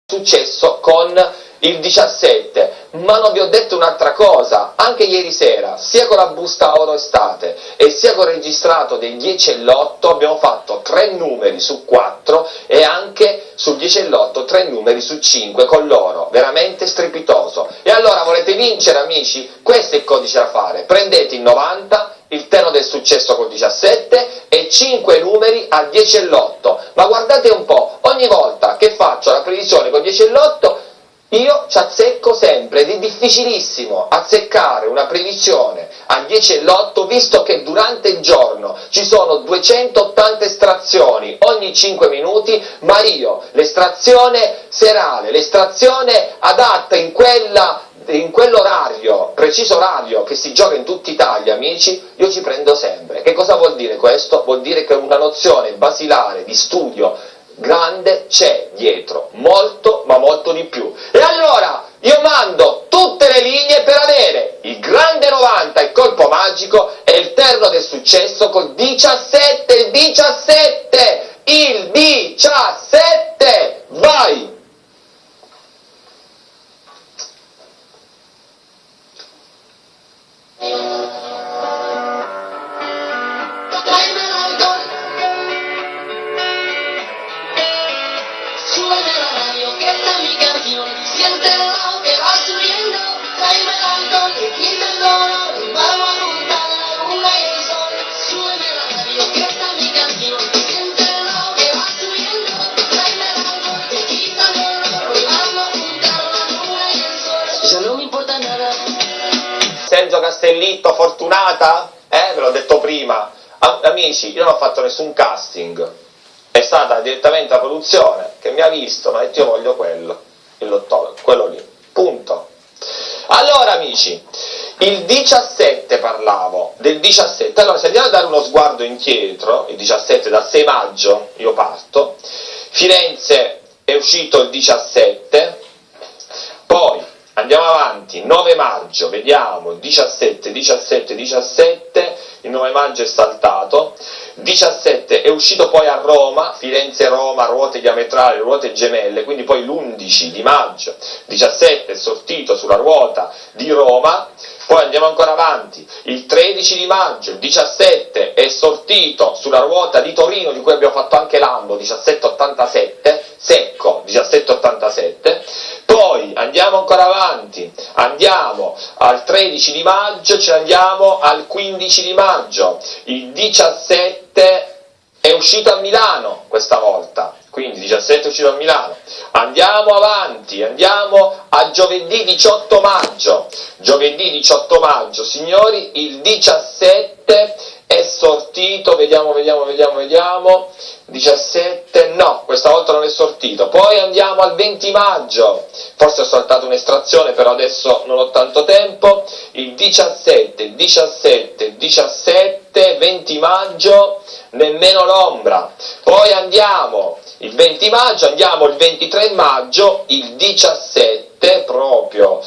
successo con il 17, ma non vi ho detto un'altra cosa, anche ieri sera, sia con la busta oro estate e sia con il registrato dei 10 e l'8 abbiamo fatto 3 numeri su 4 e anche sul 10 e l'8 3 numeri su 5 con l'oro, veramente strepitoso. E allora volete vincere, amici? Questo è il codice da fare, prendete il 90, il terno del successo col 17 e 5 numeri al 10 e l'8, ma guardate un po', ogni volta che faccio la previsione col 10 e l'8 io ci azzecco sempre, ed è difficilissimo azzeccare una previsione a 10 e l'8, visto che durante il giorno ci sono 280 estrazioni ogni 5 minuti, ma io l'estrazione serale, l'estrazione adatta in quell'orario, preciso orario che si gioca in tutta Italia, amici, io ci prendo sempre. Che cosa vuol dire questo? Vuol dire che una nozione basilare di studio grande c'è dietro, molto ma molto di più. E allora io mando tutte le linee per avere il grande 90, il colpo magico e il terno del successo col 17, il 17, vai! Sergio Castellitto, Fortunata? Ve l'ho detto prima. Amici, io non ho fatto nessun casting, è stata direttamente la produzione che mi ha visto, mi ha detto io voglio quello, quello lì, punto. Allora amici, il 17 parlavo, del 17, allora se andiamo a dare uno sguardo indietro, il 17 dal 6 maggio, io parto, Firenze è uscito il 17, poi andiamo avanti, 9 maggio, vediamo, 17, il 9 maggio è saltato, 17 è uscito poi a Roma, Firenze-Roma, ruote diametrali, ruote gemelle, quindi poi l'11 di maggio, 17 è sortito sulla ruota di Roma, poi andiamo ancora avanti, il 13 di maggio, il 17 è sortito sulla ruota di Torino, di cui abbiamo fatto anche l'ambo, 1787, secco, 1787, poi andiamo ancora avanti, andiamo al 13 di maggio, ce ne andiamo al 15 di maggio, il 17 è uscito a Milano questa volta, quindi 17 è uscito a Milano, andiamo avanti, andiamo a giovedì 18 maggio, signori, il 17 è sortito, vediamo, 17, no, questa volta non è sortito, poi andiamo al 20 maggio, forse ho saltato un'estrazione, però adesso non ho tanto tempo, il 17, 20 maggio, nemmeno l'ombra, poi andiamo il 20 maggio, andiamo il 23 maggio, il 17, proprio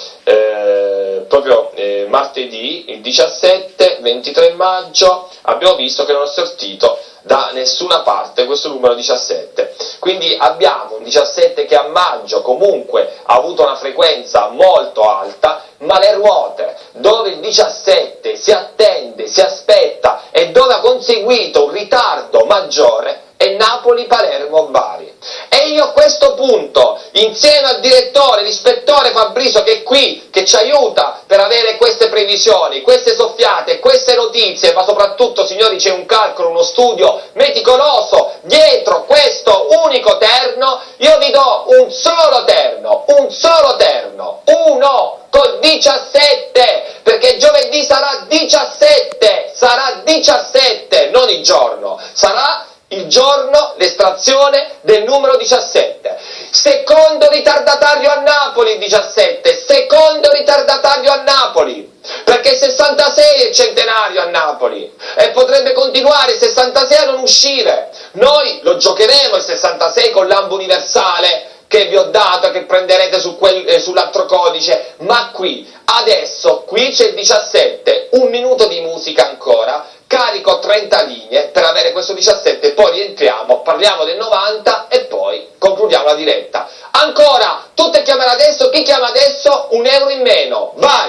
martedì, il 17, 23 maggio, abbiamo visto che non è sortito da nessuna parte questo numero 17, quindi abbiamo un 17 che a maggio comunque ha avuto una frequenza molto alta, ma le ruote dove il 17 si attende, si aspetta e dove ha conseguito un ritardo maggiore è Napoli, Palermo, Bari. E io a questo punto, insieme al direttore, l'ispettore Fabrizio che è qui, che ci aiuta per avere queste previsioni, queste soffiate, queste notizie, ma soprattutto, signori, c'è un calcolo, uno studio meticoloso dietro questo unico terno, io vi do un solo terno, uno col 17, perché giovedì sarà 17, non il giorno, sarà il giorno l'estrazione del numero 17, secondo ritardatario a Napoli il 17, perché il 66 è il centenario a Napoli e potrebbe continuare il 66 a non uscire. Noi lo giocheremo il 66 con l'ambo universale che vi ho dato, che prenderete sull'altro codice, ma adesso c'è il 17, un minuto di musica ancora, carico 30 linee per avere questo 17, poi rientriamo, parliamo del 90 e poi concludiamo la diretta. Ancora tutte chiamare adesso, chi chiama adesso? €1 in meno, vai!